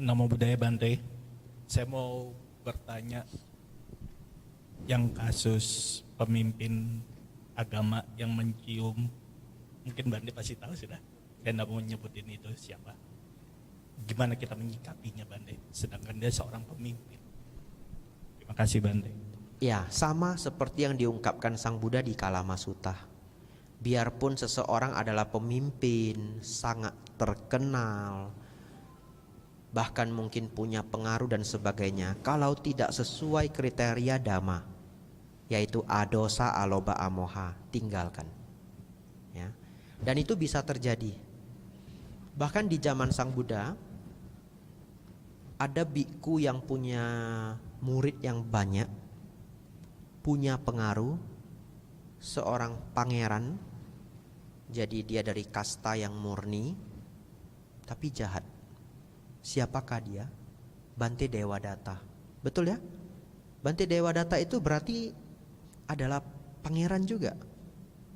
Namo Buddhaya Bante, saya mau bertanya yang kasus pemimpin agama yang mencium, mungkin Bante pasti tahu sudah, saya tidak mau nyebutin itu siapa. Gimana kita menyikapinya Bante, sedangkan dia seorang pemimpin. Terima kasih Bante. Ya, sama seperti yang diungkapkan Sang Buddha di Kalamasuta. Biarpun seseorang adalah pemimpin, sangat terkenal, bahkan mungkin punya pengaruh dan sebagainya, kalau tidak sesuai kriteria dhamma, yaitu adosa, aloba, amoha, tinggalkan. Ya. Dan itu bisa terjadi. Bahkan di zaman Sang Buddha, ada biku yang punya murid yang banyak, punya pengaruh, seorang pangeran, jadi dia dari kasta yang murni, tapi jahat. Siapakah dia? Bante Dewadatta. Betul ya? Bante Dewadatta itu berarti adalah pangeran juga,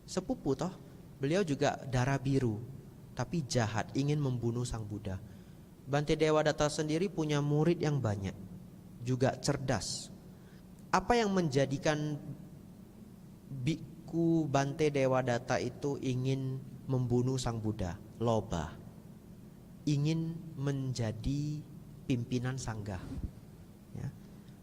sepupu toh. Beliau juga darah biru, tapi jahat, ingin membunuh Sang Buddha. Bante Dewadatta sendiri punya murid yang banyak, juga cerdas. Apa yang menjadikan biku Bante Dewadatta itu ingin membunuh Sang Buddha? Loba, ingin menjadi pimpinan sangga. Ya.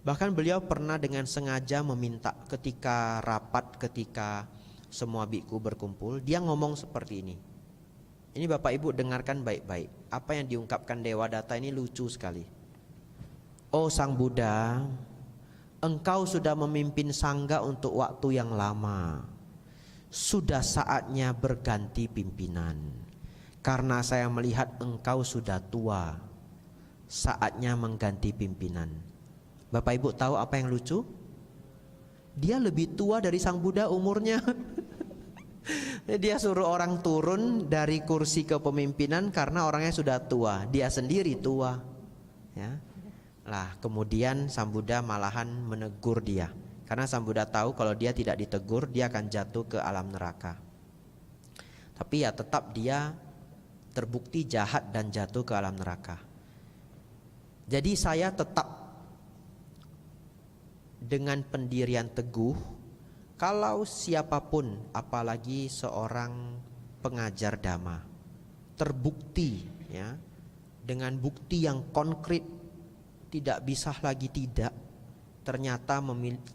Bahkan beliau pernah dengan sengaja meminta ketika rapat, ketika semua biku berkumpul, dia ngomong seperti ini. Ini Bapak Ibu dengarkan baik-baik. Apa yang diungkapkan Dewadatta ini lucu sekali. Oh Sang Buddha, engkau sudah memimpin sangga untuk waktu yang lama. Sudah saatnya berganti pimpinan. Karena saya melihat engkau sudah tua, saatnya mengganti pimpinan. Bapak Ibu tahu apa yang lucu? Dia lebih tua dari Sang Buddha umurnya. Dia suruh orang turun dari kursi kepemimpinan karena orangnya sudah tua, dia sendiri tua. Ya. Lah kemudian Sang Buddha malahan menegur dia, karena Sang Buddha tahu kalau dia tidak ditegur dia akan jatuh ke alam neraka. Tapi ya tetap dia terbukti jahat dan jatuh ke alam neraka. Jadi saya tetap dengan pendirian teguh, kalau siapapun, apalagi seorang pengajar dhamma, terbukti ya dengan bukti yang konkret, tidak bisa lagi tidak, ternyata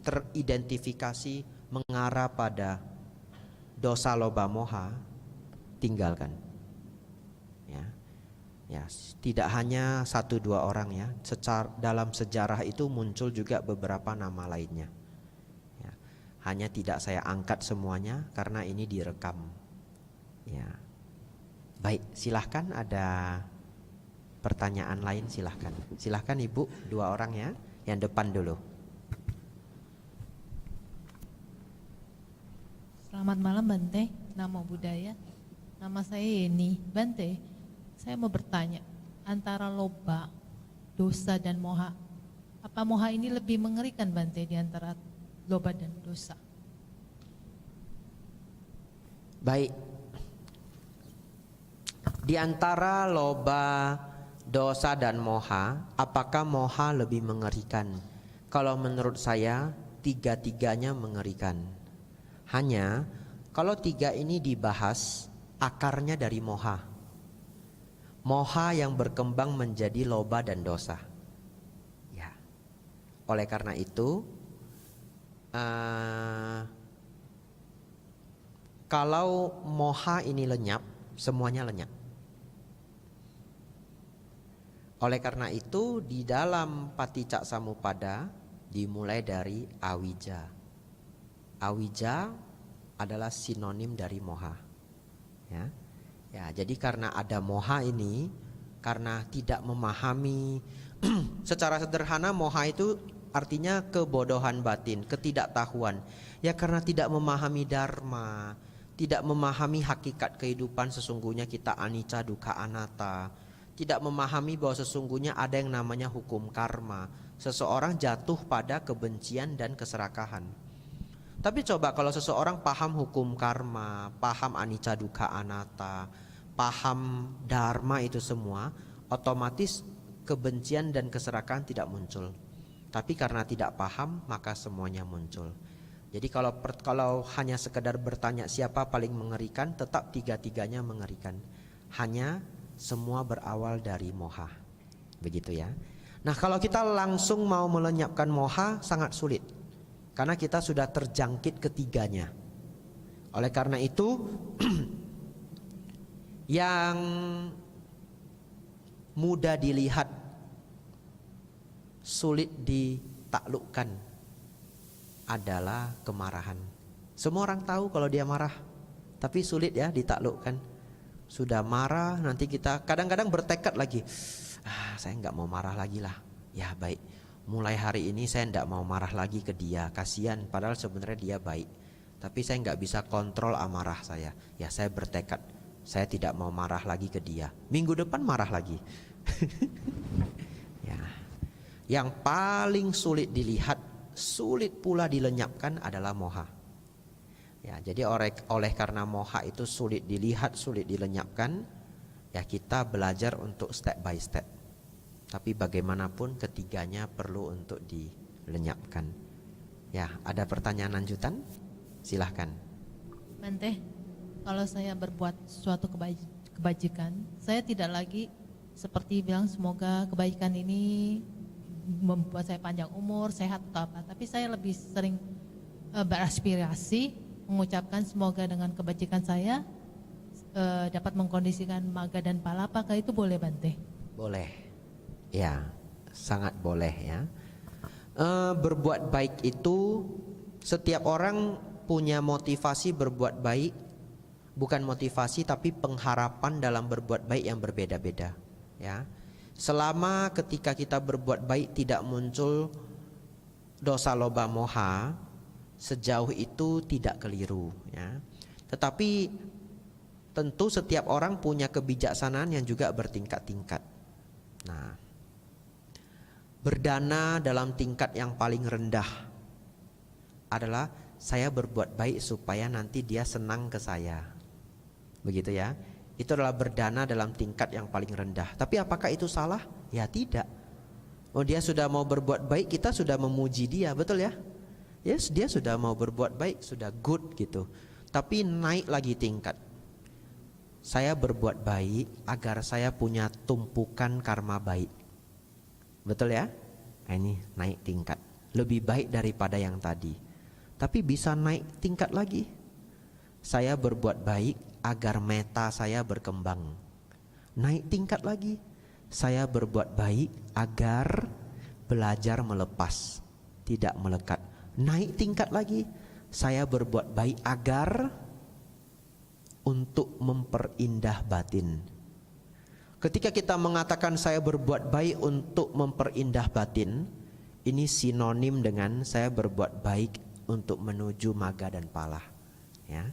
teridentifikasi mengarah pada dosa loba moha, tinggalkan. Ya, tidak hanya 1-2 orang ya. Dalam sejarah itu muncul juga beberapa nama lainnya. Ya, hanya tidak saya angkat semuanya karena ini direkam. Ya, baik. Silahkan ada pertanyaan lain silahkan. Silahkan Ibu 2 orang ya. Yang depan dulu. Selamat malam Bante, Namo Buddhaya. Nama saya Yeni. Bante, saya mau bertanya, antara loba, dosa dan moha, apa moha ini lebih mengerikan Bante di antara loba dan dosa? Baik. Di antara loba, dosa dan moha, apakah moha lebih mengerikan? Kalau menurut saya, 3-tiganya mengerikan. Hanya kalau 3 ini dibahas, akarnya dari moha. Moha yang berkembang menjadi loba dan dosa. Ya. Oleh karena itu, kalau moha ini lenyap, semuanya lenyap. Oleh karena itu, di dalam Paticca Samuppada dimulai dari awija. Awija adalah sinonim dari moha. Ya. Ya, jadi karena ada moha ini, karena tidak memahami secara sederhana, moha itu artinya kebodohan batin, ketidaktahuan. Ya karena tidak memahami dharma, tidak memahami hakikat kehidupan, sesungguhnya kita anicca, dukkha, anatta. Tidak memahami bahwa sesungguhnya ada yang namanya hukum karma. Seseorang jatuh pada kebencian dan keserakahan. Tapi coba kalau seseorang paham hukum karma, paham anicca, dukkha, anatta, paham dharma itu semua, otomatis kebencian dan keserakahan tidak muncul. Tapi karena tidak paham maka semuanya muncul. Jadi kalau hanya sekedar bertanya siapa paling mengerikan, tetap tiga-tiganya mengerikan. Hanya semua berawal dari moha. Begitu ya. Nah, kalau kita langsung mau melenyapkan moha sangat sulit. Karena kita sudah terjangkit ketiganya. Oleh karena itu yang mudah dilihat, sulit ditaklukkan adalah kemarahan. Semua orang tahu kalau dia marah, tapi sulit ya ditaklukkan. Sudah marah, nanti kita kadang-kadang bertekad lagi, saya nggak mau marah lagi lah. Ya baik, mulai hari ini saya nggak mau marah lagi ke dia. Kasihan, padahal sebenarnya dia baik. Tapi saya nggak bisa kontrol amarah saya. Ya saya bertekad, saya tidak mau marah lagi ke dia. Minggu depan marah lagi. Ya. Yang paling sulit dilihat, sulit pula dilenyapkan adalah moha. Ya, jadi oleh karena moha itu sulit dilihat, sulit dilenyapkan, ya kita belajar untuk step by step. Tapi bagaimanapun ketiganya perlu untuk dilenyapkan. Ya, ada pertanyaan lanjutan? Silahkan. Bante, kalau saya berbuat suatu kebajikan, saya tidak lagi seperti bilang semoga kebaikan ini membuat saya panjang umur, sehat atau apa. Tapi saya lebih sering beraspirasi, mengucapkan semoga dengan kebajikan saya dapat mengkondisikan maga dan pala. Apakah itu boleh, Bante? Boleh. Ya, sangat boleh ya. Berbuat baik itu setiap orang punya motivasi berbuat baik, bukan motivasi tapi pengharapan dalam berbuat baik yang berbeda-beda ya. Selama ketika kita berbuat baik tidak muncul dosa loba moha, sejauh itu tidak keliru ya. Tetapi tentu setiap orang punya kebijaksanaan yang juga bertingkat-tingkat. Nah, berdana dalam tingkat yang paling rendah adalah saya berbuat baik supaya nanti dia senang ke saya. Begitu ya. Itu adalah berdana dalam tingkat yang paling rendah. Tapi apakah itu salah? Ya tidak. Oh, dia sudah mau berbuat baik, kita sudah memuji dia, betul ya? Yes, dia sudah mau berbuat baik, sudah good gitu. Tapi naik lagi tingkat. Saya berbuat baik agar saya punya tumpukan karma baik. Betul ya? Nah, ini naik tingkat. Lebih baik daripada yang tadi. Tapi bisa naik tingkat lagi. Saya berbuat baik agar meta saya berkembang. Naik tingkat lagi. Saya berbuat baik agar belajar melepas, tidak melekat. Naik tingkat lagi. Saya berbuat baik agar untuk memperindah batin. Ketika kita mengatakan saya berbuat baik untuk memperindah batin, ini sinonim dengan saya berbuat baik untuk menuju maga dan pala ya.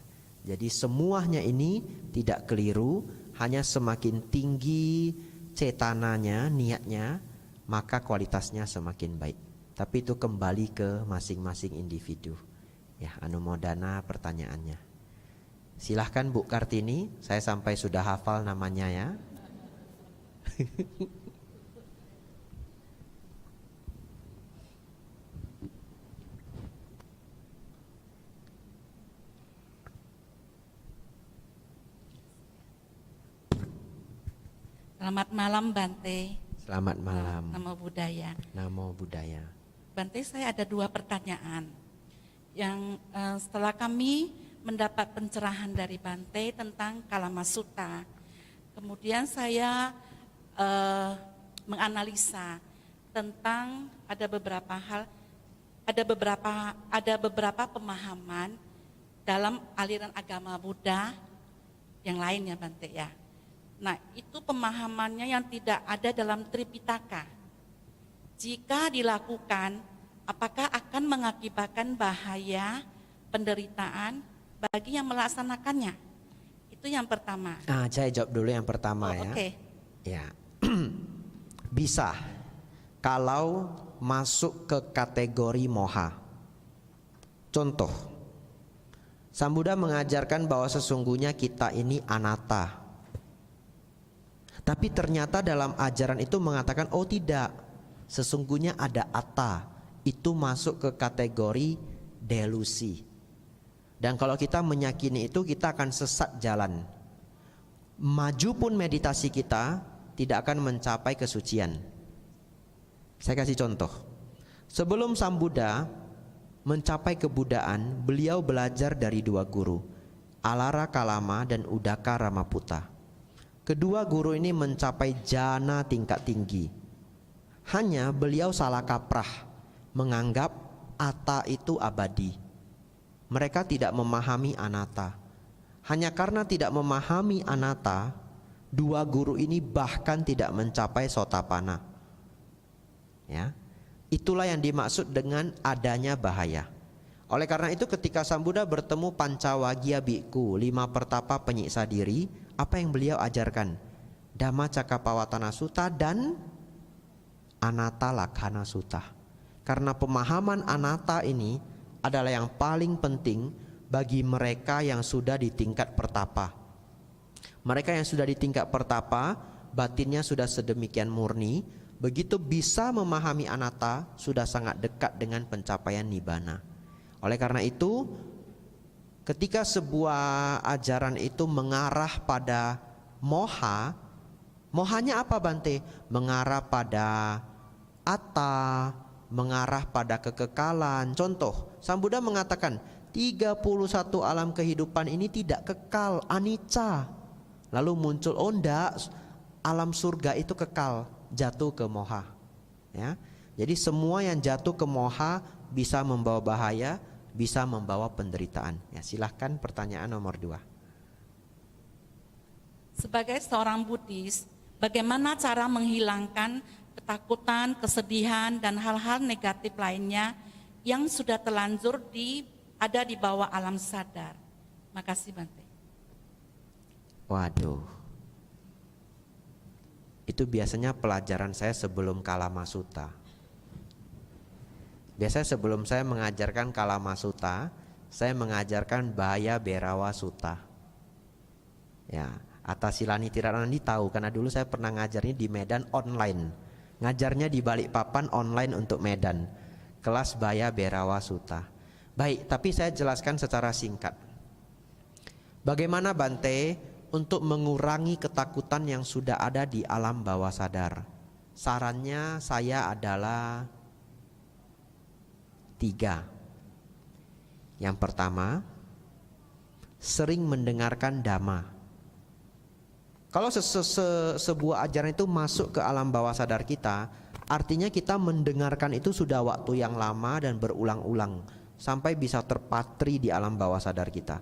Jadi semuanya ini tidak keliru, hanya semakin tinggi cetananya, niatnya, maka kualitasnya semakin baik. Tapi itu kembali ke masing-masing individu. Ya, anumodana pertanyaannya. Silahkan Bu Kartini, saya sampai sudah hafal namanya ya. Selamat malam Bante. Selamat malam. Namo Buddhaya. Namo Buddhaya. Bante, saya ada 2 pertanyaan. Yang setelah kami mendapat pencerahan dari Bante tentang Kalama Sutta, kemudian saya menganalisa tentang ada beberapa pemahaman dalam aliran agama Buddha yang lain ya Bante ya. Nah, itu pemahamannya yang tidak ada dalam Tripitaka. Jika dilakukan, apakah akan mengakibatkan bahaya, penderitaan bagi yang melaksanakannya? Itu yang pertama. Saya jawab dulu yang pertama ya. Oke. Ya. Bisa kalau masuk ke kategori moha. Contoh, Sang Buddha mengajarkan bahwa sesungguhnya kita ini anatta. Tapi ternyata dalam ajaran itu mengatakan, oh tidak, sesungguhnya ada atta, itu masuk ke kategori delusi. Dan kalau kita meyakini itu, kita akan sesat jalan. Maju pun meditasi kita tidak akan mencapai kesucian. Saya kasih contoh. Sebelum Sang Buddha mencapai kebudaan, beliau belajar dari dua guru, Alara Kalama dan Udaka Ramaputta. Kedua guru ini mencapai jana tingkat tinggi. Hanya beliau salah kaprah menganggap atta itu abadi. Mereka tidak memahami anatta. Hanya karena tidak memahami anatta, dua guru ini bahkan tidak mencapai sotapanna. Ya, itulah yang dimaksud dengan adanya bahaya. Oleh karena itu ketika Sang Buddha bertemu Pancawagya Bhikkhu, 5 pertapa penyiksa diri, apa yang beliau ajarkan? Dhammacakkappawаттana Sutta dan Anatta Lakkhana Sutta. Karena pemahaman anatta ini adalah yang paling penting bagi mereka yang sudah di tingkat pertapa. Mereka yang sudah di tingkat pertapa, batinnya sudah sedemikian murni, begitu bisa memahami anatta, sudah sangat dekat dengan pencapaian nibbana. Oleh karena itu, ketika sebuah ajaran itu mengarah pada moha, mohanya apa Bante? Mengarah pada atta, mengarah pada kekekalan. Contoh, Sang Buddha mengatakan 31 alam kehidupan ini tidak kekal, anicca. Lalu muncul, oh enggak, alam surga itu kekal, jatuh ke moha. Ya. Jadi semua yang jatuh ke moha bisa membawa bahaya, bisa membawa penderitaan. Ya, silahkan pertanyaan nomor 2. Sebagai seorang Buddhis, bagaimana cara menghilangkan ketakutan, kesedihan, dan hal-hal negatif lainnya yang sudah terlanjur ada di bawah alam sadar? Makasih Bante. Waduh, itu biasanya pelajaran saya sebelum Kalama Sutta. Biasanya sebelum saya mengajarkan Kalama Sutta, saya mengajarkan Bhaya Berawa Sutta. Ya, Atasilani Tiranandi tahu karena dulu saya pernah ngajarnya di Medan online. Ngajarnya di Balikpapan online untuk Medan. Kelas Bhaya Berawa Sutta. Baik, tapi saya jelaskan secara singkat. Bagaimana Bante untuk mengurangi ketakutan yang sudah ada di alam bawah sadar? Sarannya saya adalah 3. Yang pertama, sering mendengarkan dhamma. Kalau sebuah ajaran itu masuk ke alam bawah sadar kita, artinya kita mendengarkan itu sudah waktu yang lama dan berulang-ulang sampai bisa terpatri di alam bawah sadar kita.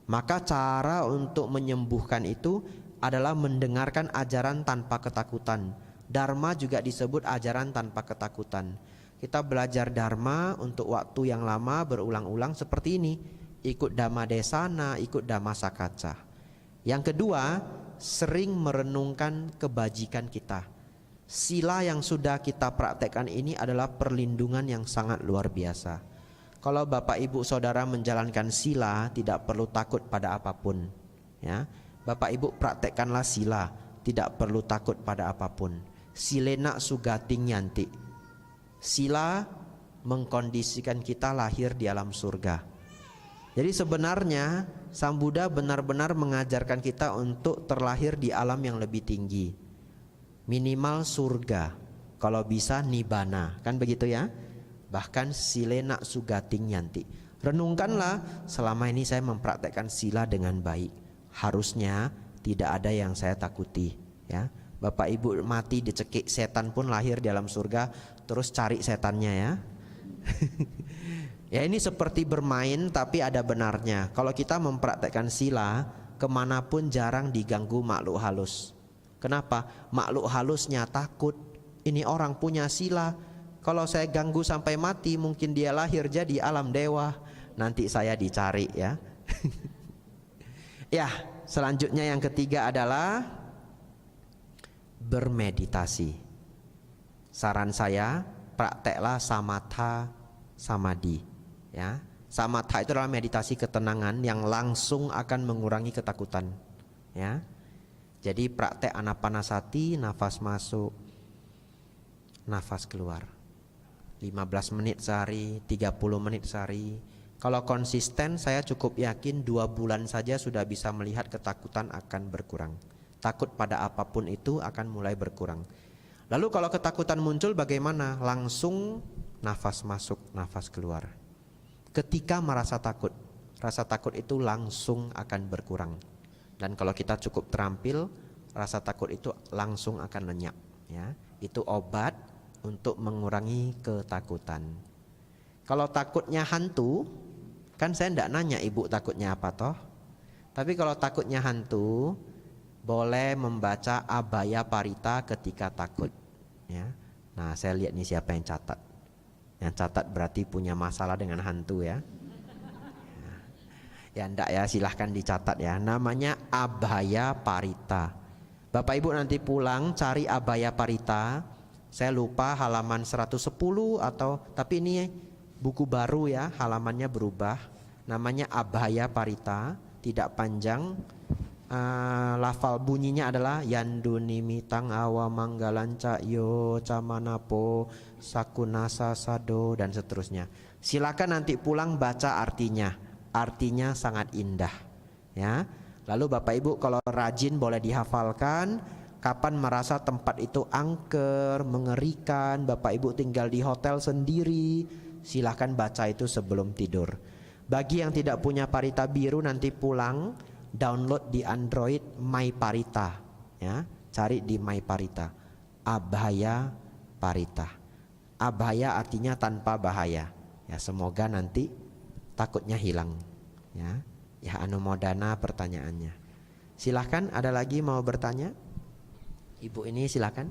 Maka cara untuk menyembuhkan itu adalah mendengarkan ajaran tanpa ketakutan. Dharma juga disebut ajaran tanpa ketakutan. Kita belajar dharma untuk waktu yang lama berulang-ulang seperti ini. Ikut dhamma desana, ikut dhamma sakacca. Yang kedua, sering merenungkan kebajikan kita. Sila yang sudah kita praktekkan ini adalah perlindungan yang sangat luar biasa. Kalau Bapak Ibu Saudara menjalankan sila, tidak perlu takut pada apapun. Ya, Bapak Ibu praktekkanlah sila, tidak perlu takut pada apapun. Silena sugating yanti. Sila mengkondisikan kita lahir di alam surga. Jadi sebenarnya Sang Buddha benar-benar mengajarkan kita untuk terlahir di alam yang lebih tinggi. Minimal surga, kalau bisa nibbana, kan begitu ya? Bahkan silena sugating yanti. Renungkanlah, selama ini saya mempraktekkan sila dengan baik. Harusnya tidak ada yang saya takuti, ya. Bapak Ibu mati dicekik setan pun lahir di alam surga, terus cari setannya ya. Ya ini seperti bermain tapi ada benarnya. Kalau kita mempraktekkan sila, kemanapun jarang diganggu makhluk halus. Kenapa? Makhluk halusnya takut. Ini orang punya sila, kalau saya ganggu sampai mati, mungkin dia lahir jadi alam dewa. Nanti saya dicari ya. Ya, selanjutnya yang ketiga adalah bermeditasi. Saran saya, prakteklah samatha samadhi. Ya, samatha itu adalah meditasi ketenangan yang langsung akan mengurangi ketakutan. Ya, Jadi praktek anapanasati, nafas masuk, nafas keluar. 15 menit sehari, 30 menit sehari. Kalau konsisten, saya cukup yakin 2 bulan saja sudah bisa melihat ketakutan akan berkurang. Takut pada apapun itu akan mulai berkurang. Lalu kalau ketakutan muncul bagaimana? Langsung nafas masuk, nafas keluar. Ketika merasa takut, rasa takut itu langsung akan berkurang. Dan kalau kita cukup terampil, rasa takut itu langsung akan lenyap. Ya, itu obat untuk mengurangi ketakutan. Kalau takutnya hantu, kan saya tidak nanya ibu takutnya apa toh. Tapi kalau takutnya hantu, boleh membaca Abhaya Parita ketika takut. Ya. Nah, saya lihat nih siapa yang catat. Yang catat berarti punya masalah dengan hantu ya. Ya enggak ya, silahkan dicatat ya. Namanya Abhaya Parita. Bapak Ibu nanti pulang cari Abhaya Parita. Saya lupa halaman 110 atau, tapi ini buku baru ya, halamannya berubah. Namanya Abhaya Parita, tidak panjang. Lafal bunyinya adalah Yandunimitang awamanggalanca yo camanapo sakunasa sado dan seterusnya. Silakan nanti pulang baca artinya. Artinya sangat indah ya. Lalu Bapak Ibu kalau rajin boleh dihafalkan. Kapan merasa tempat itu angker, mengerikan, Bapak Ibu tinggal di hotel sendiri, silahkan baca itu sebelum tidur. Bagi yang tidak punya Parita biru, nanti pulang download di Android My Parita ya. Cari di My Parita Abhaya Parita. Abhaya artinya tanpa bahaya ya. Semoga nanti takutnya hilang ya. Ya, anumodana pertanyaannya. Silahkan, ada lagi mau bertanya? Ibu ini silahkan.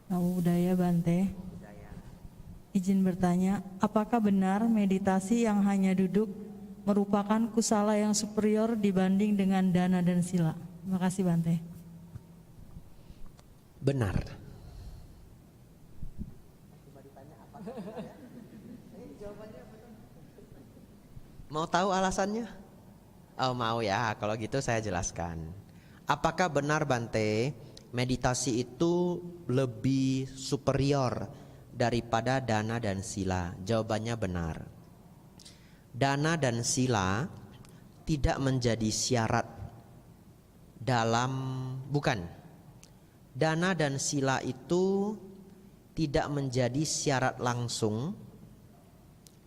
Namo Buddhaya Bante. Izin bertanya, apakah benar meditasi yang hanya duduk merupakan kusala yang superior dibanding dengan dana dan sila? Terima kasih Bante. Benar. Mau tahu alasannya? Oh mau ya, kalau gitu saya jelaskan. Apakah benar Bante, meditasi itu lebih superior daripada dana dan sila? Jawabannya benar. Dana dan sila tidak menjadi syarat dalam, bukan. Dana dan sila itu tidak menjadi syarat langsung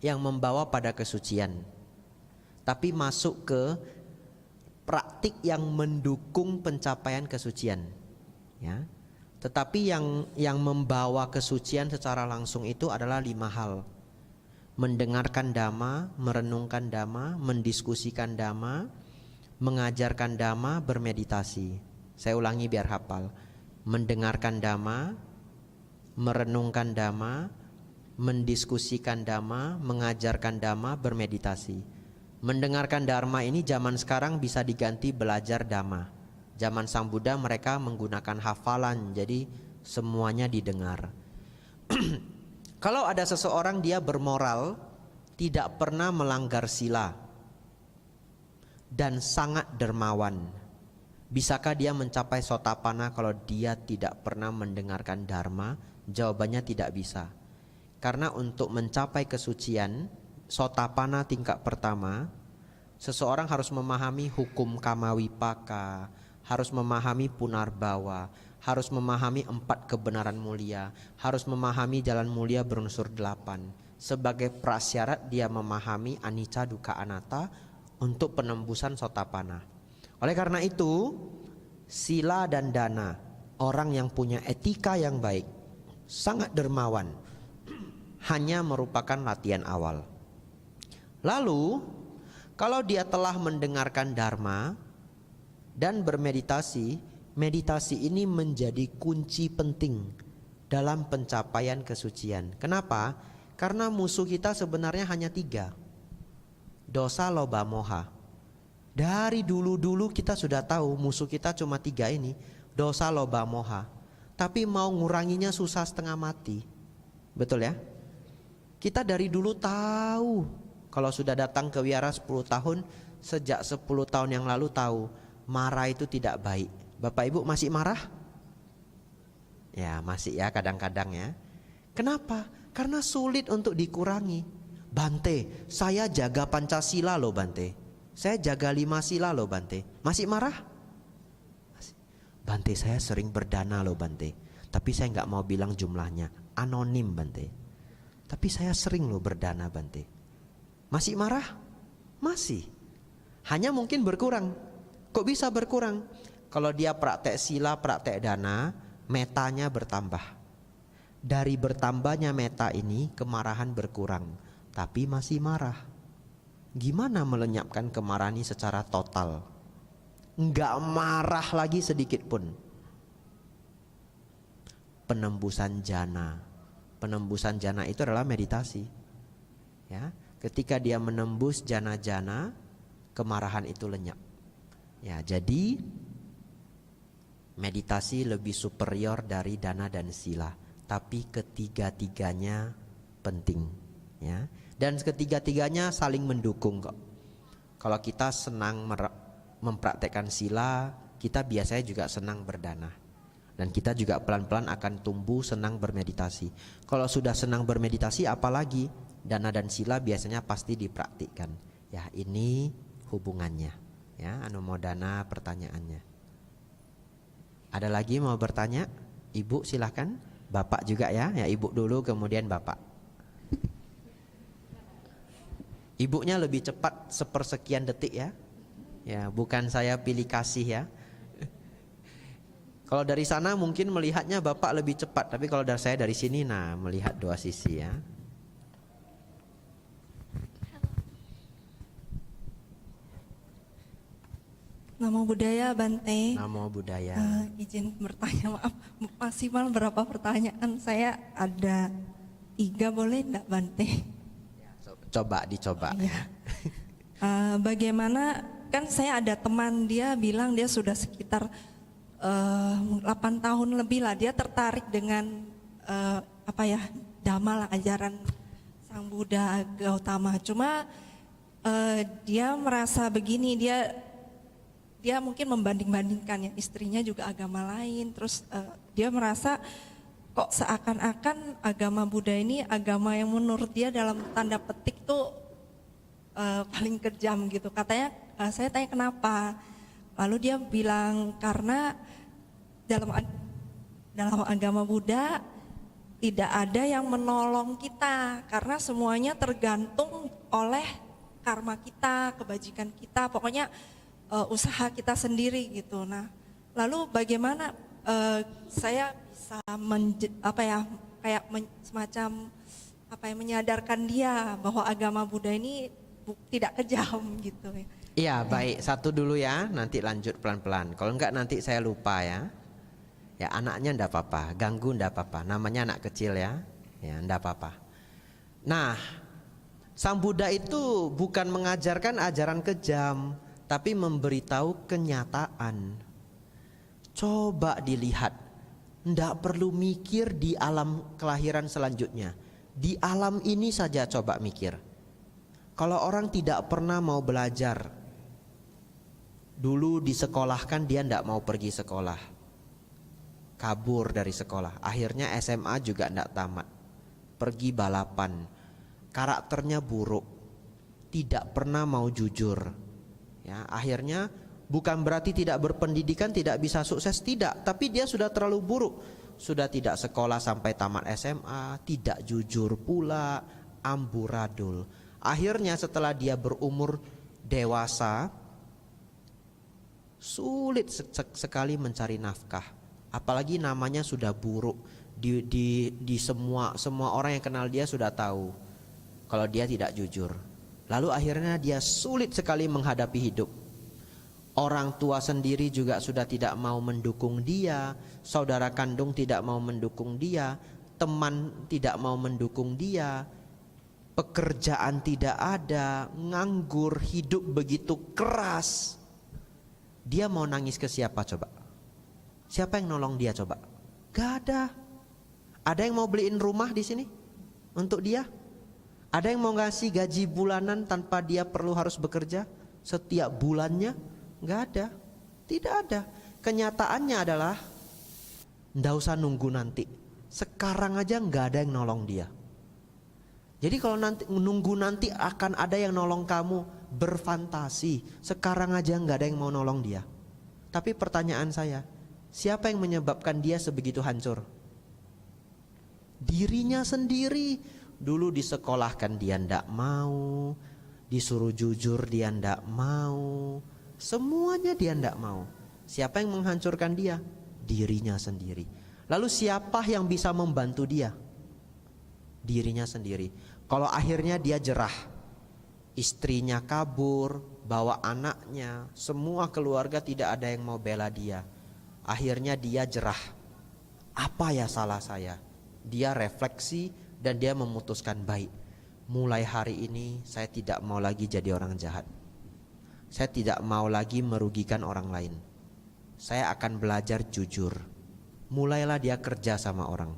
yang membawa pada kesucian, tapi masuk ke praktik yang mendukung pencapaian kesucian ya. Tetapi yang membawa kesucian secara langsung itu adalah 5 hal. Mendengarkan dhamma, merenungkan dhamma, mendiskusikan dhamma, mengajarkan dhamma, bermeditasi. Saya ulangi biar hafal. Mendengarkan dhamma, merenungkan dhamma, mendiskusikan dhamma, mengajarkan dhamma, bermeditasi. Mendengarkan dharma ini zaman sekarang bisa diganti belajar dhamma. Zaman Sang Buddha mereka menggunakan hafalan, jadi semuanya didengar. Kalau ada seseorang dia bermoral, tidak pernah melanggar sila dan sangat dermawan, bisakah dia mencapai sotapana kalau dia tidak pernah mendengarkan dharma? Jawabannya tidak bisa. Karena untuk mencapai kesucian, sotapana tingkat pertama, seseorang harus memahami hukum kamawipaka, harus memahami punarbawa, harus memahami 4 kebenaran mulia, harus memahami jalan mulia berunsur 8. Sebagai prasyarat dia memahami anicca dukkha anatta untuk penembusan sotapana. Oleh karena itu, sila dan dana, orang yang punya etika yang baik, sangat dermawan, hanya merupakan latihan awal. Lalu, kalau dia telah mendengarkan dharma dan bermeditasi, meditasi ini menjadi kunci penting dalam pencapaian kesucian. Kenapa? Karena musuh kita sebenarnya hanya 3. Dosa, loba, moha. Dari dulu-dulu kita sudah tahu musuh kita cuma 3 ini, dosa, loba, moha. tapi mau nguranginya susah setengah mati. Betul ya? Kita dari dulu tahu, kalau sudah datang ke wihara 10 tahun, sejak 10 tahun yang lalu tahu marah itu tidak baik. Bapak Ibu masih marah? Ya masih ya, kadang-kadang ya. Kenapa? Karena sulit untuk dikurangi. Bante, saya jaga Pancasila loh Bante, saya jaga 5 sila loh Bante. Masih marah? Bante, saya sering berdana loh Bante, tapi saya nggak mau bilang jumlahnya, anonim Bante. Tapi saya sering loh berdana Bante. Masih marah? Masih. Hanya mungkin berkurang. Kok bisa berkurang? Kalau dia praktek sila, praktek dana, metanya bertambah. Dari bertambahnya meta ini, kemarahan berkurang, tapi masih marah. Gimana melenyapkan kemarahan ini secara total? Nggak marah lagi sedikit pun. Penembusan jana. Penembusan jana itu adalah meditasi. Ya, ketika dia menembus jana-jana, kemarahan itu lenyap. Ya, jadi meditasi lebih superior dari dana dan sila, tapi ketiga-tiganya penting. Ya, dan ketiga-tiganya saling mendukung kok. Kalau kita senang mempraktekkan sila, kita biasanya juga senang berdana. Dan kita juga pelan-pelan akan tumbuh senang bermeditasi. Kalau sudah senang bermeditasi, apalagi dana dan sila biasanya pasti dipraktikkan. Ya, ini hubungannya. Ya, anumodana pertanyaannya. Ada lagi mau bertanya? Ibu silahkan. Bapak juga ya. Ya, ibu dulu kemudian bapak. Ibunya lebih cepat sepersekian detik ya. Ya, bukan saya pilih kasih ya. Kalau dari sana mungkin melihatnya bapak lebih cepat, tapi kalau dari saya dari sini, nah melihat dua sisi ya. Namo Buddhaya Bante. Namo Buddhaya. Izin bertanya, maaf, maksimal berapa pertanyaan? Saya ada 3, boleh enggak Bante? Coba dicoba. Ya. Bagaimana, kan saya ada teman, dia bilang dia sudah sekitar 8 tahun lebih lah, dia tertarik dengan Dhamma lah, ajaran Sang Buddha Gautama. Cuma dia merasa begini, dia mungkin membanding-bandingkan ya, istrinya juga agama lain, terus dia merasa kok seakan-akan agama Buddha ini agama yang menurut dia dalam tanda petik tuh paling kejam gitu. Katanya, saya tanya kenapa, lalu dia bilang karena dalam agama Buddha tidak ada yang menolong kita, karena semuanya tergantung oleh karma kita, kebajikan kita, pokoknya usaha kita sendiri gitu. Nah, lalu bagaimana saya bisa semacam menyadarkan dia bahwa agama Buddha ini tidak kejam gitu ya. Iya, baik, satu dulu ya, nanti lanjut pelan-pelan. Kalau enggak nanti saya lupa ya. Ya, anaknya enggak apa-apa, ganggu enggak apa-apa. Namanya anak kecil ya. Ya, enggak apa-apa. Nah, Sang Buddha itu bukan mengajarkan ajaran kejam, tapi memberitahu kenyataan. Coba dilihat, enggak perlu mikir di alam kelahiran selanjutnya. Di alam ini saja coba mikir. Kalau orang tidak pernah mau belajar, dulu disekolahkan dia enggak mau pergi sekolah, kabur dari sekolah, akhirnya SMA juga enggak tamat, pergi balapan, karakternya buruk, tidak pernah mau jujur. Ya, akhirnya bukan berarti tidak berpendidikan tidak bisa sukses, tidak, tapi dia sudah terlalu buruk, sudah tidak sekolah sampai tamat SMA, tidak jujur pula, amburadul. Akhirnya setelah dia berumur dewasa, sulit sekali mencari nafkah, apalagi namanya sudah buruk di semua orang yang kenal dia sudah tahu kalau dia tidak jujur. Lalu akhirnya dia sulit sekali menghadapi hidup. Orang tua sendiri juga sudah tidak mau mendukung dia, saudara kandung tidak mau mendukung dia, teman tidak mau mendukung dia, pekerjaan tidak ada, nganggur, hidup begitu keras. Dia mau nangis ke siapa coba? Siapa yang nolong dia coba? Gak ada. Ada yang mau beliin rumah di sini untuk dia? Ada yang mau ngasih gaji bulanan tanpa dia perlu harus bekerja setiap bulannya? Gak ada. Tidak ada. Kenyataannya adalah nggak usah nunggu nanti. Sekarang aja nggak ada yang nolong dia. Jadi kalau nanti nunggu nanti akan ada yang nolong kamu, berfantasi. Sekarang aja nggak ada yang mau nolong dia. Tapi pertanyaan saya, siapa yang menyebabkan dia sebegitu hancur? Dirinya sendiri. Dulu disekolahkan dia ndak mau, disuruh jujur dia ndak mau, semuanya dia ndak mau. Siapa yang menghancurkan dia? Dirinya sendiri. Lalu siapa yang bisa membantu dia? Dirinya sendiri. Kalau akhirnya dia jerah, istrinya kabur, bawa anaknya, semua keluarga tidak ada yang mau bela dia. Akhirnya dia jerah. Apa ya salah saya? Dia refleksi dan dia memutuskan, baik, mulai hari ini saya tidak mau lagi jadi orang jahat. Saya tidak mau lagi merugikan orang lain. Saya akan belajar jujur. Mulailah dia kerja sama orang,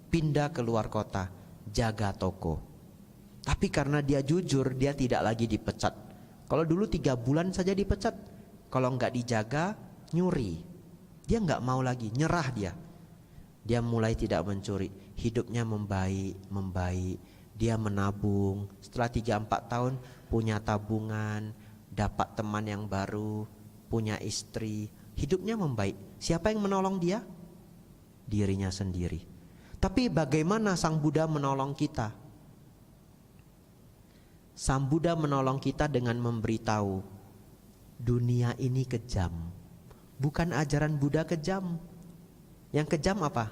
pindah keluar kota, jaga toko. Tapi karena dia jujur, dia tidak lagi dipecat. Kalau dulu 3 bulan saja dipecat, kalau nggak dijaga nyuri. Dia nggak mau lagi, nyerah dia. Dia mulai tidak mencuri, hidupnya membaik. Dia menabung, setelah 3-4 tahun punya tabungan, dapat teman yang baru, punya istri, hidupnya membaik. Siapa yang menolong dia? Dirinya sendiri. Tapi bagaimana Sang Buddha menolong kita? Sang Buddha menolong kita dengan memberitahu, dunia ini kejam. Bukan ajaran Buddha kejam. Yang kejam apa?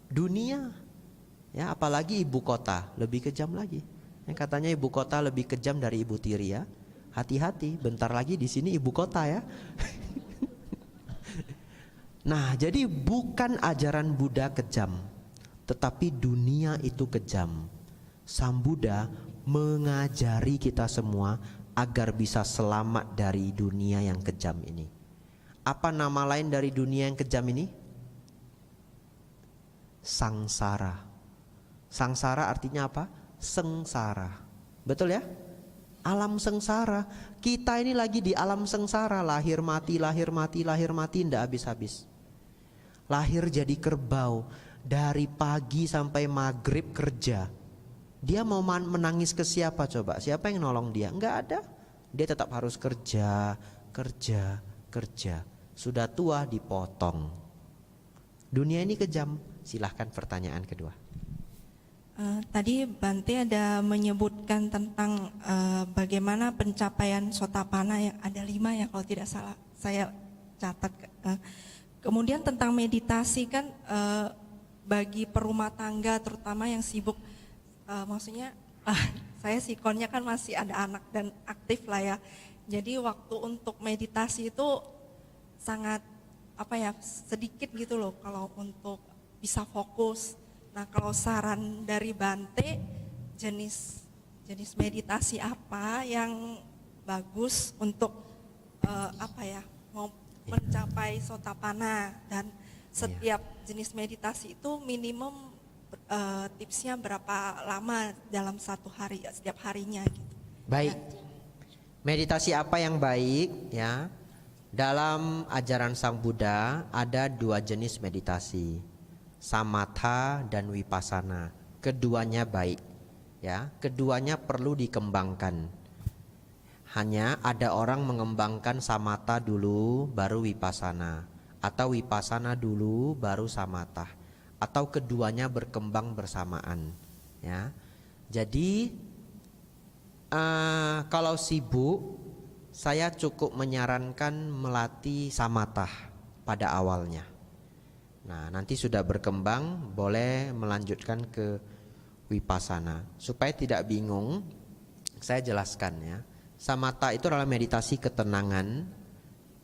Dunia. Ya, apalagi ibu kota, lebih kejam lagi. Yang katanya ibu kota lebih kejam dari Ibu Tiri ya. Hati-hati, bentar lagi di sini ibu kota ya. Nah, jadi bukan ajaran Buddha kejam, tetapi dunia itu kejam. Sang Buddha mengajari kita semua agar bisa selamat dari dunia yang kejam ini. Apa nama lain dari dunia yang kejam ini? Sangsara. Sangsara artinya apa? Sengsara. Betul ya? Alam sengsara. Kita ini lagi di alam sengsara, lahir mati, tidak habis-habis. Lahir jadi kerbau, dari pagi sampai maghrib kerja. Dia mau menangis ke siapa coba? Siapa yang nolong dia? Enggak ada. Dia tetap harus kerja. Sudah tua dipotong. Dunia ini kejam. Silahkan pertanyaan kedua. Tadi Bante ada menyebutkan tentang bagaimana pencapaian Sotapanna yang ada 5 ya kalau tidak salah saya catat. Kemudian tentang meditasi kan bagi perumah tangga terutama yang sibuk, maksudnya saya sikonnya kan masih ada anak dan aktif lah ya. Jadi waktu untuk meditasi itu sangat sedikit gitu loh kalau untuk bisa fokus. Nah, kalau saran dari Bante, jenis meditasi apa yang bagus untuk mau mencapai Sotapanna, dan setiap jenis meditasi itu minimum tipsnya berapa lama dalam satu hari, setiap harinya gitu. Baik. Meditasi apa yang baik ya? Dalam ajaran Sang Buddha ada 2 jenis meditasi, samatha dan vipassana. Keduanya baik ya, keduanya perlu dikembangkan. Hanya ada orang mengembangkan samatha dulu baru vipassana, atau vipassana dulu baru samatha, atau keduanya berkembang bersamaan ya. Jadi kalau sibuk, saya cukup menyarankan melatih samatha pada awalnya. Nah, nanti sudah berkembang boleh melanjutkan ke vipassana. Supaya tidak bingung, saya jelaskan ya. Samatha itu adalah meditasi ketenangan,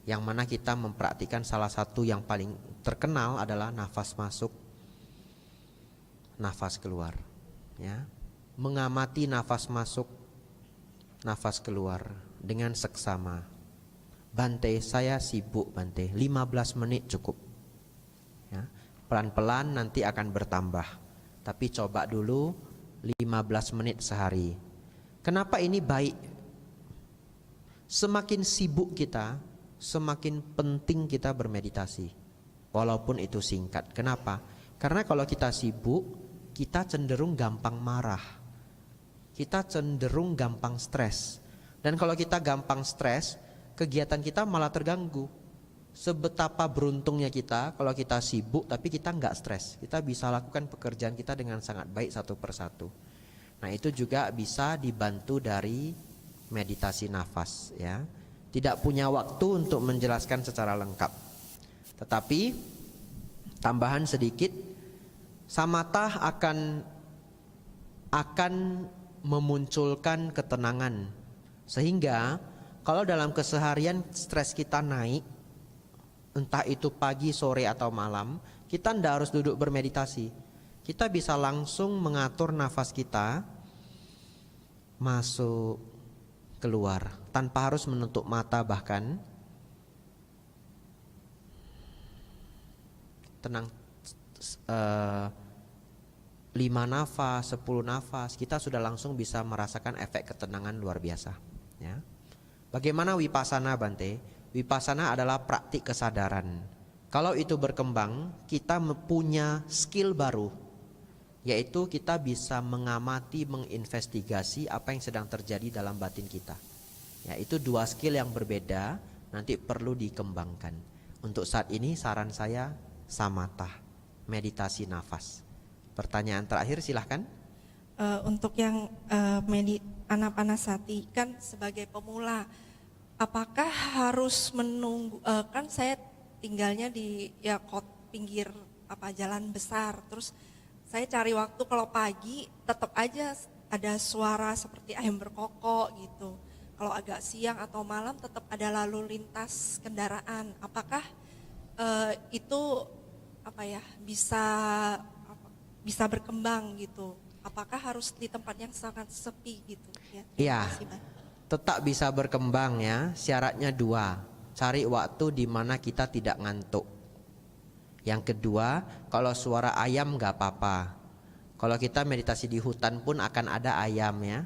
yang mana kita mempraktikkan salah satu yang paling terkenal adalah nafas masuk, nafas keluar ya. Mengamati nafas masuk, nafas keluar dengan seksama. Bante, saya sibuk Bante, 15 menit cukup ya. Pelan-pelan nanti akan bertambah. Tapi coba dulu 15 menit sehari. Kenapa ini baik? Semakin sibuk kita, semakin penting kita bermeditasi. Walaupun itu singkat. Kenapa? Karena kalau kita sibuk, kita cenderung gampang marah. Kita cenderung gampang stres. Dan kalau kita gampang stres, kegiatan kita malah terganggu. Sebetapa beruntungnya kita kalau kita sibuk tapi kita nggak stres. Kita bisa lakukan pekerjaan kita dengan sangat baik satu persatu. Nah itu juga bisa dibantu dari meditasi nafas ya. Tidak punya waktu untuk menjelaskan secara lengkap. Tetapi tambahan sedikit, samatah akan memunculkan ketenangan. Sehingga kalau dalam keseharian stres kita naik, entah itu pagi, sore atau malam, kita tidak harus duduk bermeditasi. Kita bisa langsung mengatur nafas kita masuk, keluar, tanpa harus menutup mata bahkan. Tenang, 5 nafas, 10 nafas, kita sudah langsung bisa merasakan efek ketenangan luar biasa ya. Bagaimana Vipassana, Bante? Vipassana adalah praktik kesadaran. Kalau itu berkembang, kita punya skill baru, yaitu kita bisa mengamati, menginvestigasi apa yang sedang terjadi dalam batin kita. Ya, itu 2 skill yang berbeda, nanti perlu dikembangkan. Untuk saat ini saran saya samatah, meditasi nafas. Pertanyaan terakhir silahkan. Untuk yang Anapanasati kan sebagai pemula, apakah harus menunggu? Kan saya tinggalnya di pinggir jalan besar, terus saya cari waktu kalau pagi tetap aja ada suara seperti ayam berkokok gitu. Kalau agak siang atau malam tetap ada lalu lintas kendaraan. Apakah itu bisa berkembang gitu? Apakah harus di tempat yang sangat sepi gitu? Ya. Iya. Terima kasih, Bang. Tetap bisa berkembang ya. Syaratnya 2. Cari waktu di mana kita tidak ngantuk. Yang kedua, kalau suara ayam nggak apa-apa. Kalau kita meditasi di hutan pun akan ada ayam ya.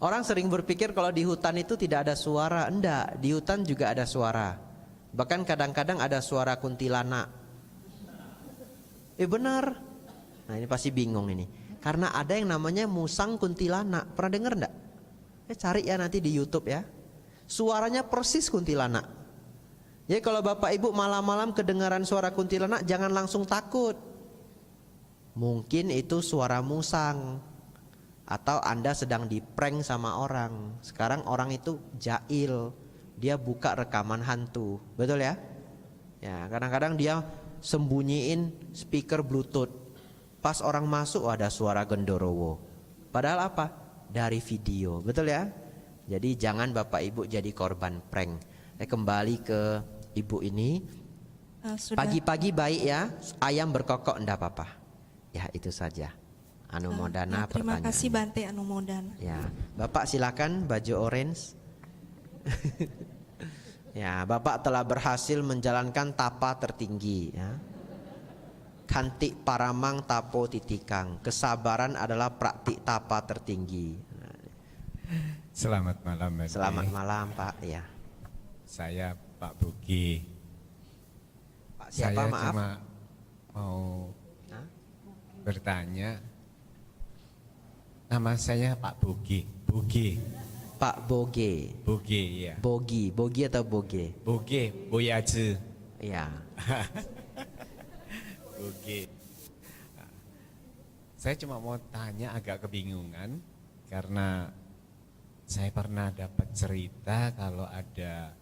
Orang sering berpikir kalau di hutan itu tidak ada suara. Enggak, di hutan juga ada suara. Bahkan kadang-kadang ada suara kuntilanak. Benar. Nah ini pasti bingung ini. Karena ada yang namanya musang kuntilanak. Pernah dengar enggak? Cari ya nanti di YouTube ya. Suaranya persis kuntilanak. Jadi kalau Bapak Ibu malam-malam kedengaran suara kuntilanak, jangan langsung takut. Mungkin itu suara musang, atau Anda sedang diprank sama orang. Sekarang orang itu jahil, dia buka rekaman hantu, betul ya? Ya, kadang-kadang dia sembunyiin speaker Bluetooth. Pas orang masuk ada suara gendorowo. Padahal apa? Dari video, betul ya? Jadi jangan Bapak Ibu jadi korban prank. Kembali ke Ibu ini. Pagi-pagi baik ya, ayam berkokok enggak apa-apa. Ya itu saja. Anumodana terima pertanyaan. kasih Bante Anumodana. Ya, Bapak silakan baju orange. Ya, Bapak telah berhasil menjalankan tapa tertinggi ya. Kantik paramang tapo titikang. Kesabaran adalah praktik tapa tertinggi. Selamat malam, Bante. Selamat malam Pak ya. Saya Pak Bugi. Pak siapa Saya maaf? cuma mau bertanya. Nama saya Pak Bugi. Bugi. Pak Boge. Bugi ya. Bogi, Bogi atau Boge? Bugi, Boyazi. Iya. Bugi. Saya cuma mau tanya, agak kebingungan karena saya pernah dapat cerita kalau ada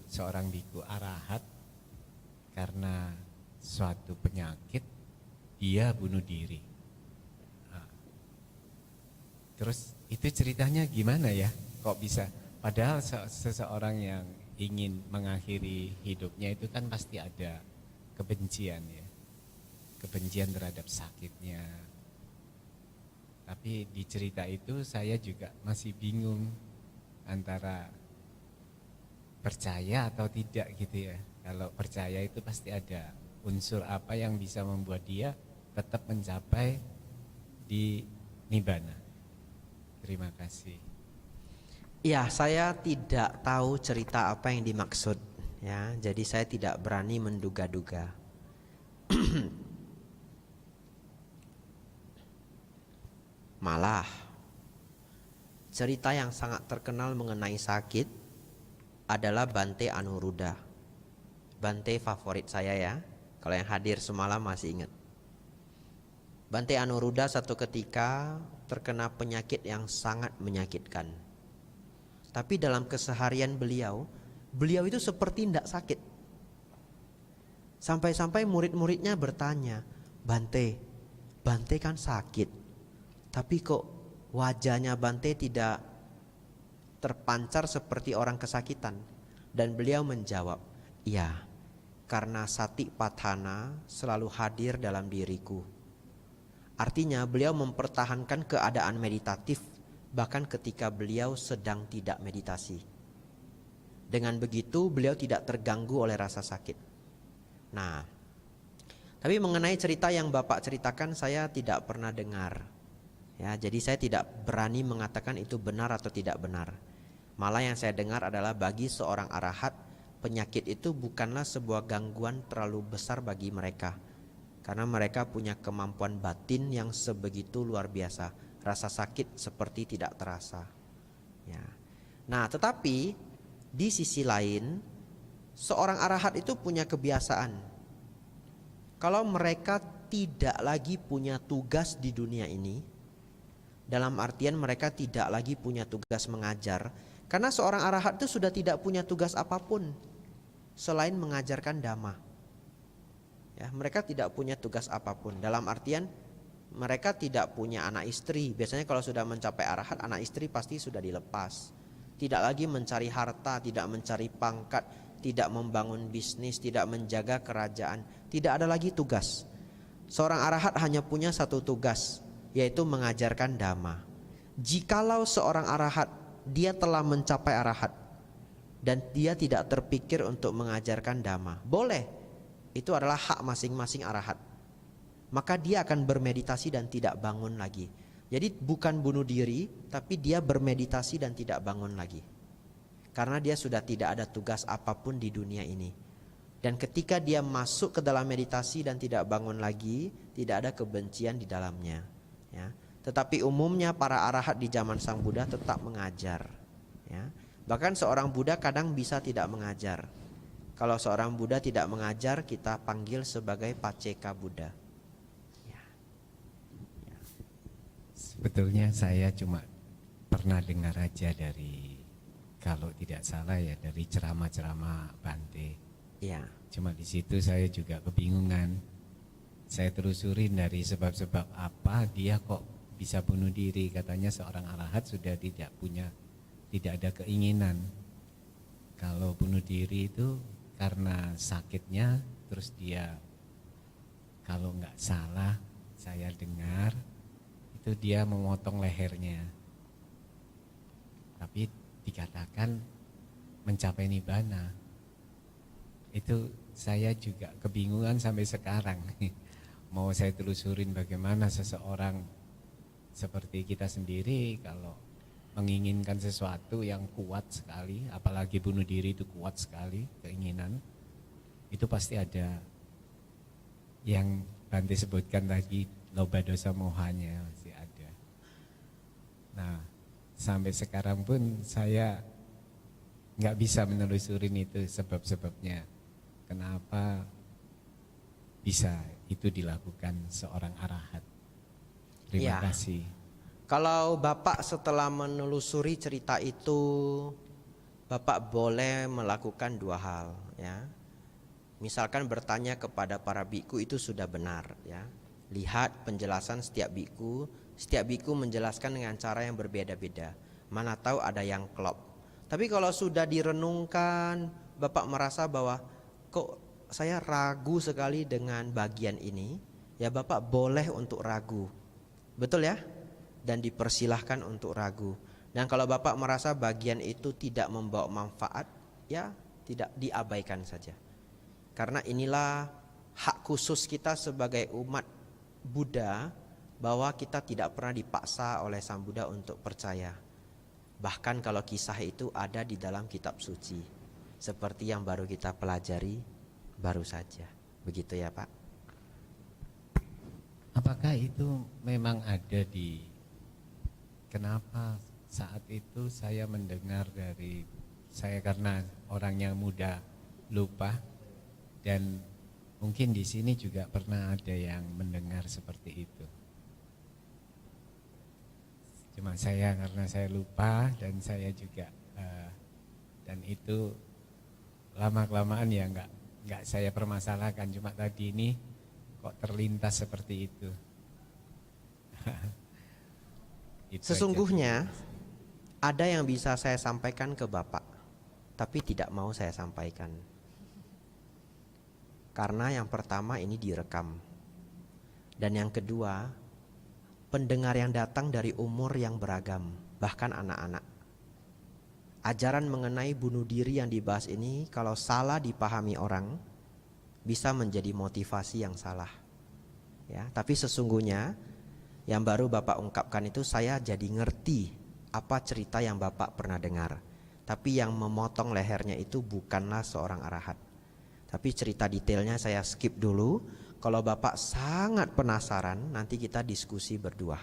seorang biku arahat karena suatu penyakit dia bunuh diri. Nah, terus itu ceritanya gimana ya? Kok bisa? Padahal seseorang yang ingin mengakhiri hidupnya itu kan pasti ada kebencian ya. Kebencian terhadap sakitnya. Tapi di cerita itu saya juga masih bingung antara percaya atau tidak gitu ya. Kalau percaya itu pasti ada unsur apa yang bisa membuat dia tetap mencapai di nibbana. Terima kasih. Ya, saya tidak tahu cerita apa yang dimaksud, ya. Jadi saya tidak berani menduga-duga. Malah cerita yang sangat terkenal mengenai sakit adalah Bante Anuruddha. Bante favorit saya ya. Kalau yang hadir semalam masih ingat. Bante Anuruddha satu ketika terkena penyakit yang sangat menyakitkan. Tapi dalam keseharian beliau itu seperti tidak sakit. Sampai-sampai murid-muridnya bertanya, Bante kan sakit, tapi kok wajahnya Bante tidak terpancar seperti orang kesakitan? Dan beliau menjawab, iya, karena sati patthana selalu hadir dalam diriku. Artinya beliau mempertahankan keadaan meditatif bahkan ketika beliau sedang tidak meditasi. Dengan begitu beliau tidak terganggu oleh rasa sakit. Nah, tapi mengenai cerita yang Bapak ceritakan saya tidak pernah dengar. Ya, jadi saya tidak berani mengatakan itu benar atau tidak benar. Malah yang saya dengar adalah bagi seorang arahat, penyakit itu bukanlah sebuah gangguan terlalu besar bagi mereka. Karena mereka punya kemampuan batin yang sebegitu luar biasa. Rasa sakit seperti tidak terasa. Ya. Nah, tetapi di sisi lain, seorang arahat itu punya kebiasaan. Kalau mereka tidak lagi punya tugas di dunia ini, dalam artian mereka tidak lagi punya tugas mengajar, karena seorang arahat itu sudah tidak punya tugas apapun selain mengajarkan dhamma. Ya, mereka tidak punya tugas apapun. Dalam artian mereka tidak punya anak istri. Biasanya kalau sudah mencapai arahat, anak istri pasti sudah dilepas. Tidak lagi mencari harta, tidak mencari pangkat, tidak membangun bisnis, tidak menjaga kerajaan. Tidak ada lagi tugas. Seorang arahat hanya punya satu tugas, yaitu mengajarkan dhamma. Jikalau seorang arahat dia telah mencapai arahat dan dia tidak terpikir untuk mengajarkan dhamma, boleh. Itu adalah hak masing-masing arahat. Maka dia akan bermeditasi dan tidak bangun lagi. Jadi bukan bunuh diri, tapi dia bermeditasi dan tidak bangun lagi. Karena dia sudah tidak ada tugas apapun di dunia ini. Dan ketika dia masuk ke dalam meditasi dan tidak bangun lagi, tidak ada kebencian di dalamnya. Ya. Tetapi umumnya para arahat di zaman Sang Buddha tetap mengajar. Ya. Bahkan seorang Buddha kadang bisa tidak mengajar. Kalau seorang Buddha tidak mengajar, kita panggil sebagai Paceka Buddha. Ya. Ya. Sebetulnya saya cuma pernah dengar aja dari, kalau tidak salah ya, dari ceramah-ceramah Bante. Ya. Cuma di situ saya juga kebingungan. Saya telusurin dari sebab-sebab apa dia kok bisa bunuh diri. Katanya seorang arahat sudah tidak ada keinginan. Kalau bunuh diri itu karena sakitnya, terus dia, kalau nggak salah saya dengar itu dia memotong lehernya, tapi dikatakan mencapai nibbana. Itu saya juga kebingungan sampai sekarang. Mau saya telusurin bagaimana seseorang seperti kita sendiri kalau menginginkan sesuatu yang kuat sekali, apalagi bunuh diri itu kuat sekali keinginan, itu pasti ada yang Bante sebutkan tadi, loba dosa mohanya masih ada. Nah, sampai sekarang pun saya nggak bisa menelusurin itu sebab-sebabnya. Kenapa bisa itu dilakukan seorang arahat? Terima kasih. Kalau Bapak setelah menelusuri cerita itu, Bapak boleh melakukan dua hal, ya. Misalkan bertanya kepada para biku, itu sudah benar, ya. Lihat penjelasan setiap biku menjelaskan dengan cara yang berbeda-beda. Mana tahu ada yang klop. Tapi kalau sudah direnungkan, Bapak merasa bahwa kok saya ragu sekali dengan bagian ini, ya Bapak boleh untuk ragu. Betul ya? Dan dipersilahkan untuk ragu. Dan kalau Bapak merasa bagian itu tidak membawa manfaat, ya tidak, diabaikan saja. Karena inilah hak khusus kita sebagai umat Buddha bahwa kita tidak pernah dipaksa oleh Sang Buddha untuk percaya. Bahkan kalau kisah itu ada di dalam kitab suci, seperti yang baru kita pelajari baru saja. Begitu ya Pak? Apakah itu memang ada di, kenapa saat itu saya mendengar dari, saya karena orang yang muda lupa, dan mungkin di sini juga pernah ada yang mendengar seperti itu. Cuma saya karena saya lupa dan saya juga dan itu lama-kelamaan ya nggak saya permasalahkan, cuma tadi ini kok terlintas seperti itu. Itu Sesungguhnya ada yang bisa saya sampaikan ke Bapak, tapi tidak mau saya sampaikan. Karena yang pertama ini direkam. Dan yang kedua, pendengar yang datang dari umur yang beragam, bahkan anak-anak. Ajaran mengenai bunuh diri yang dibahas ini kalau salah dipahami orang bisa menjadi motivasi yang salah. Ya, tapi sesungguhnya yang baru Bapak ungkapkan itu saya jadi ngerti apa cerita yang Bapak pernah dengar. Tapi yang memotong lehernya itu bukanlah seorang arahat. Tapi cerita detailnya saya skip dulu. Kalau Bapak sangat penasaran, nanti kita diskusi berdua.